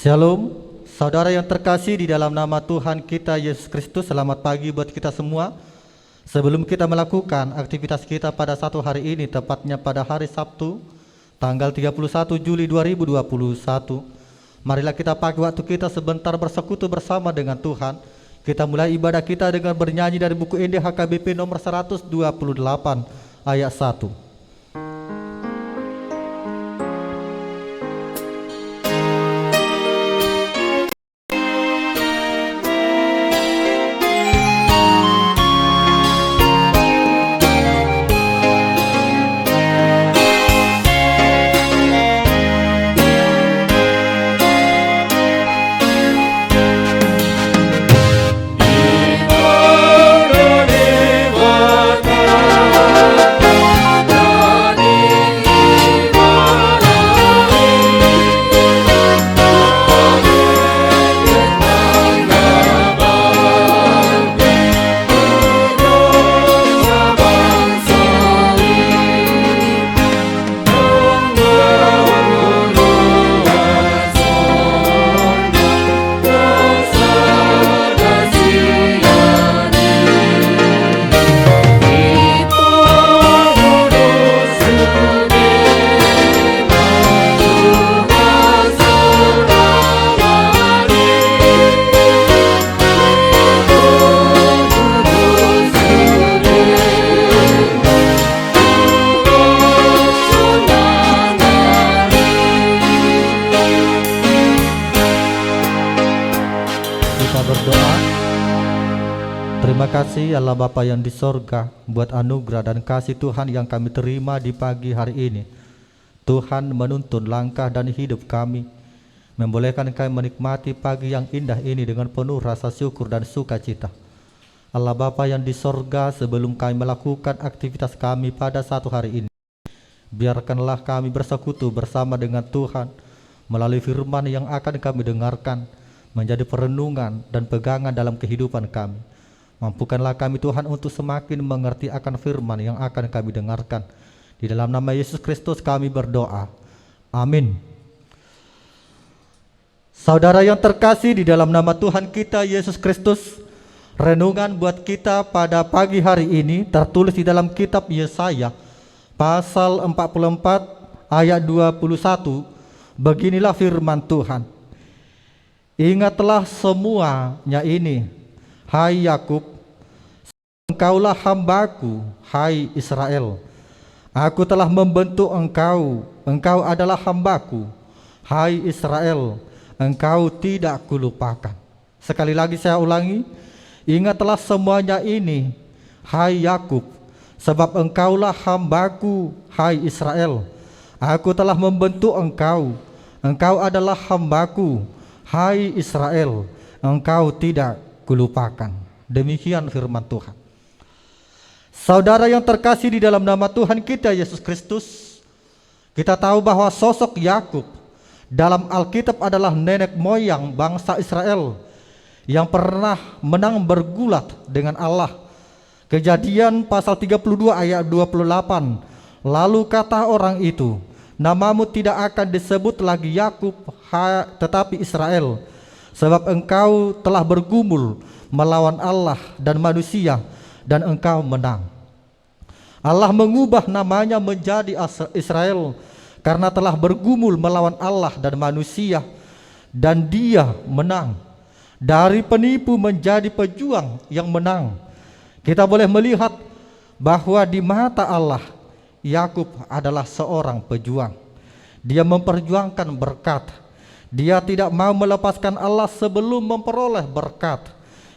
Shalom, saudara yang terkasih di dalam nama Tuhan kita Yesus Kristus. Selamat pagi buat kita semua. Sebelum kita melakukan aktivitas kita pada satu hari ini, tepatnya pada hari Sabtu, tanggal 31 Juli 2021, marilah kita pakai waktu kita sebentar bersekutu bersama dengan Tuhan. Kita mulai ibadah kita dengan bernyanyi dari buku Injil HKBP nomor 128 ayat 1. Terima kasih Allah Bapa yang di sorga buat anugerah dan kasih Tuhan yang kami terima di pagi hari ini. Tuhan menuntun langkah dan hidup kami, membolehkan kami menikmati pagi yang indah ini dengan penuh rasa syukur dan sukacita. Allah Bapa yang di sorga, sebelum kami melakukan aktivitas kami pada satu hari ini, biarkanlah kami bersekutu bersama dengan Tuhan melalui firman yang akan kami dengarkan, menjadi perenungan dan pegangan dalam kehidupan kami. Mampukanlah kami Tuhan untuk semakin mengerti akan firman yang akan kami dengarkan. Di dalam nama Yesus Kristus kami berdoa. Amin. Saudara yang terkasih di dalam nama Tuhan kita Yesus Kristus, renungan buat kita pada pagi hari ini tertulis di dalam kitab Yesaya pasal 44 ayat 21. Beginilah firman Tuhan. Ingatlah semuanya ini, hai Yakub, engkaulah hambaku, hai Israel. Aku telah membentuk engkau, engkau adalah hambaku, hai Israel, engkau tidak kulupakan. Sekali lagi saya ulangi, ingatlah semuanya ini, hai Yakub, sebab engkaulah hambaku, hai Israel. Aku telah membentuk engkau, engkau adalah hambaku, hai Israel, engkau tidak kulupakan. Demikian firman Tuhan. Saudara yang terkasih di dalam nama Tuhan kita Yesus Kristus, kita tahu bahwa sosok Yakub dalam Alkitab adalah nenek moyang bangsa Israel yang pernah menang bergulat dengan Allah. Kejadian pasal 32 ayat 28. Lalu kata orang itu, namamu tidak akan disebut lagi Yakub, tetapi Israel, sebab engkau telah bergumul melawan Allah dan manusia, dan engkau menang. Allah mengubah namanya menjadi Israel karena telah bergumul melawan Allah dan manusia, dan dia menang. Dari penipu menjadi pejuang yang menang. Kita boleh melihat bahwa di mata Allah, Yakub adalah seorang pejuang. Dia memperjuangkan berkat. Dia tidak mau melepaskan Allah sebelum memperoleh berkat.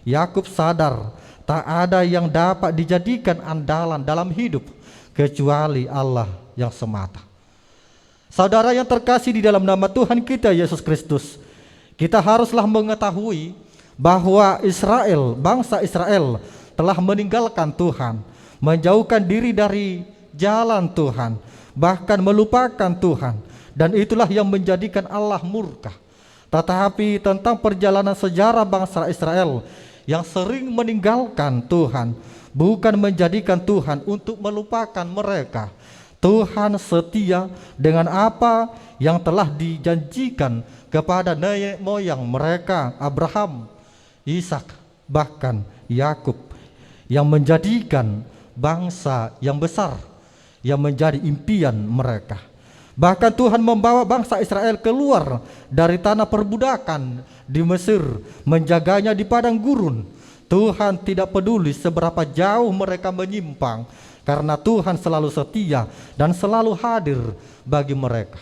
Yakub sadar tak ada yang dapat dijadikan andalan dalam hidup kecuali Allah yang semata. Saudara yang terkasih di dalam nama Tuhan kita Yesus Kristus, kita haruslah mengetahui bahwa Israel, bangsa Israel telah meninggalkan Tuhan, menjauhkan diri dari jalan Tuhan, bahkan melupakan Tuhan, dan itulah yang menjadikan Allah murka. Tetapi tentang perjalanan sejarah bangsa Israel yang sering meninggalkan Tuhan, bukan menjadikan Tuhan untuk melupakan mereka, Tuhan setia dengan apa yang telah dijanjikan kepada nenek moyang mereka, Abraham, Ishak, bahkan Yakub, yang menjadikan bangsa yang besar yang menjadi impian mereka. Bahkan Tuhan membawa bangsa Israel keluar dari tanah perbudakan di Mesir, menjaganya di padang gurun. Tuhan tidak peduli seberapa jauh mereka menyimpang, karena Tuhan selalu setia dan selalu hadir bagi mereka.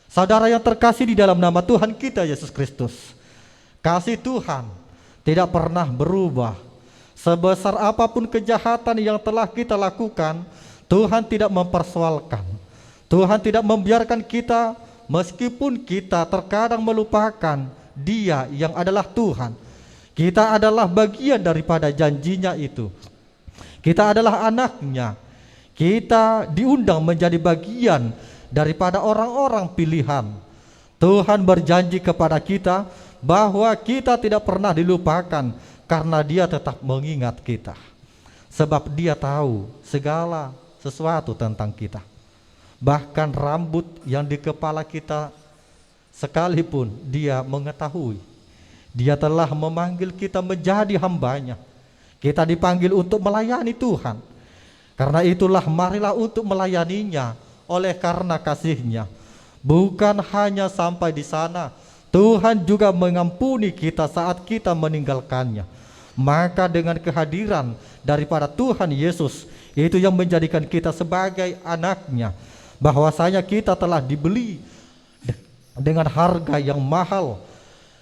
Saudara yang terkasih di dalam nama Tuhan kita Yesus Kristus, kasih Tuhan tidak pernah berubah. Sebesar apapun kejahatan yang telah kita lakukan, Tuhan tidak mempersoalkan. Tuhan tidak membiarkan kita, meskipun kita terkadang melupakan Dia yang adalah Tuhan. Kita adalah bagian daripada janjinya itu. Kita adalah anaknya. Kita diundang menjadi bagian daripada orang-orang pilihan. Tuhan berjanji kepada kita bahwa kita tidak pernah dilupakan, karena Dia tetap mengingat kita. Sebab Dia tahu segala sesuatu tentang kita. Bahkan rambut yang di kepala kita sekalipun Dia mengetahui. Dia telah memanggil kita menjadi hamba-Nya. Kita dipanggil untuk melayani Tuhan. Karena itulah marilah untuk melayaninya oleh karena kasih-Nya. Bukan hanya sampai di sana, Tuhan juga mengampuni kita saat kita meninggalkannya. Maka dengan kehadiran daripada Tuhan Yesus, itu yang menjadikan kita sebagai anak-Nya, bahwasanya kita telah dibeli dengan harga yang mahal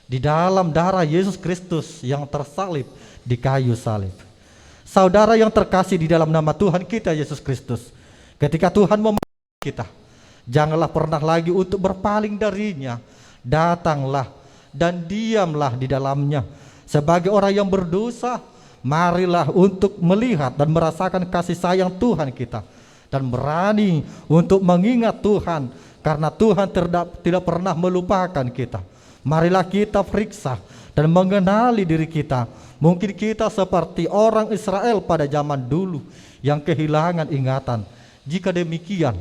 di dalam darah Yesus Kristus yang tersalib di kayu salib. Saudara yang terkasih di dalam nama Tuhan kita Yesus Kristus, ketika Tuhan memanggil kita, janganlah pernah lagi untuk berpaling darinya. Datanglah dan diamlah di dalamnya. Sebagai orang yang berdosa, marilah untuk melihat dan merasakan kasih sayang Tuhan kita, dan berani untuk mengingat Tuhan, karena Tuhan tidak pernah melupakan kita. Marilah kita periksa dan mengenali diri kita. Mungkin kita seperti orang Israel pada zaman dulu yang kehilangan ingatan. Jika demikian,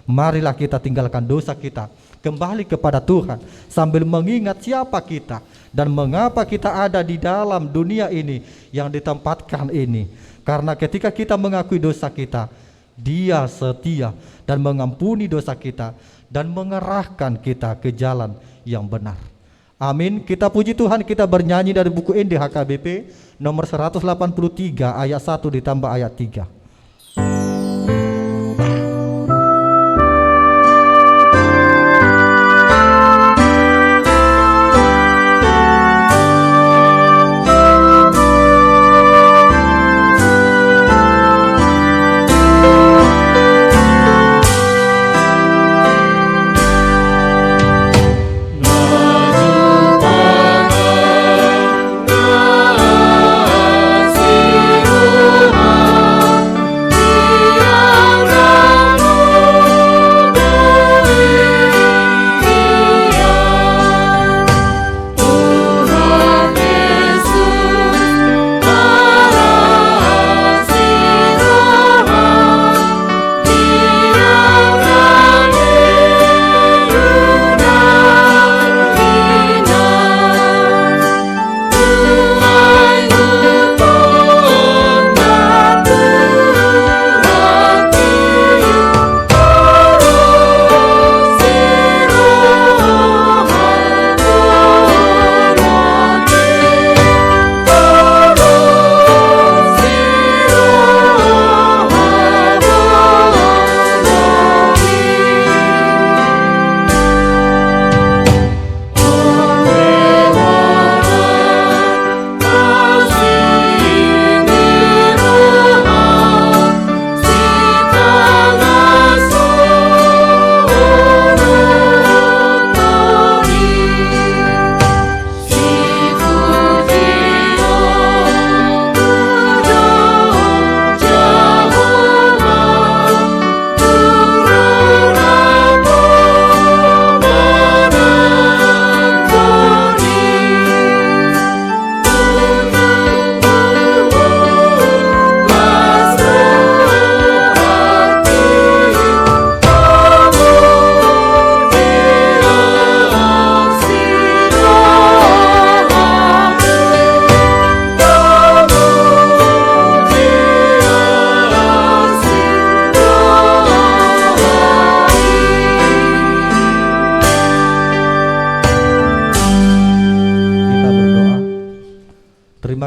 marilah kita tinggalkan dosa kita, kembali kepada Tuhan, sambil mengingat siapa kita dan mengapa kita ada di dalam dunia ini yang ditempatkan ini. Karena ketika kita mengakui dosa kita, Dia setia dan mengampuni dosa kita dan mengarahkan kita ke jalan yang benar. Amin. Kita puji Tuhan, kita bernyanyi dari buku NDHKBP nomor 183 ayat 1 ditambah ayat 3.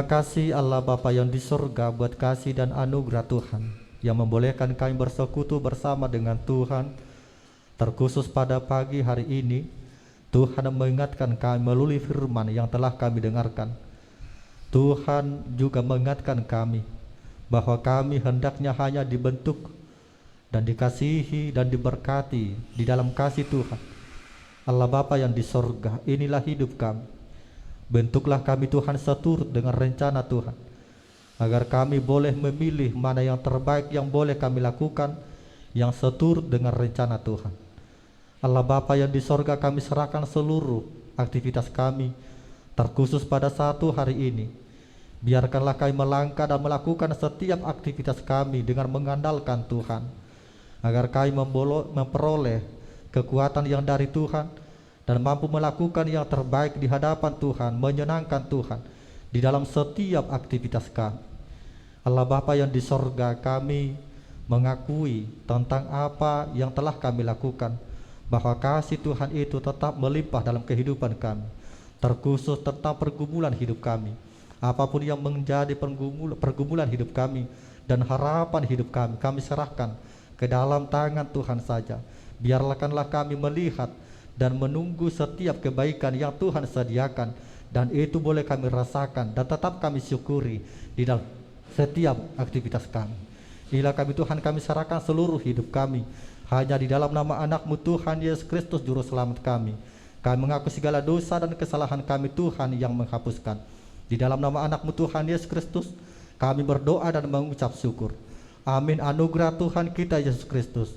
Terima kasih Allah Bapa yang di surga buat kasih dan anugerah Tuhan yang membolehkan kami bersekutu bersama dengan Tuhan. Terkhusus pada pagi hari ini, Tuhan mengingatkan kami melalui firman yang telah kami dengarkan. Tuhan juga mengingatkan kami bahwa kami hendaknya hanya dibentuk dan dikasihi dan diberkati di dalam kasih Tuhan. Allah Bapa yang di surga, inilah hidup kami. Bentuklah kami Tuhan seturut dengan rencana Tuhan, agar kami boleh memilih mana yang terbaik yang boleh kami lakukan, yang seturut dengan rencana Tuhan. Allah Bapa yang di sorga, kami serahkan seluruh aktivitas kami, terkhusus pada satu hari ini. Biarkanlah kami melangkah dan melakukan setiap aktivitas kami dengan mengandalkan Tuhan, agar kami memperoleh kekuatan yang dari Tuhan dan mampu melakukan yang terbaik di hadapan Tuhan, menyenangkan Tuhan di dalam setiap aktivitas kami. Allah Bapa yang di sorga, kami mengakui tentang apa yang telah kami lakukan, bahwa kasih Tuhan itu tetap melimpah dalam kehidupan kami, terkhusus tentang pergumulan hidup kami. Apapun yang menjadi pergumulan hidup kami dan harapan hidup kami, kami serahkan ke dalam tangan Tuhan saja. Biarkanlah kami melihat dan menunggu setiap kebaikan yang Tuhan sediakan, dan itu boleh kami rasakan dan tetap kami syukuri di dalam setiap aktivitas kami. Inilah kami Tuhan, kami serahkan seluruh hidup kami hanya di dalam nama anak-Mu Tuhan Yesus Kristus Juru Selamat kami. Kami mengaku segala dosa dan kesalahan kami Tuhan yang menghapuskan. Di dalam nama anak-Mu Tuhan Yesus Kristus kami berdoa dan mengucap syukur. Amin. Anugerah Tuhan kita Yesus Kristus,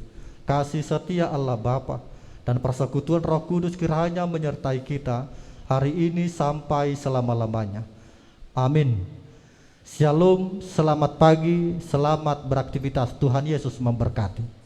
kasih setia Allah Bapa, dan persekutuan Roh Kudus kiranya menyertai kita hari ini sampai selama-lamanya. Amin. Shalom, selamat pagi, selamat beraktivitas. Tuhan Yesus memberkati.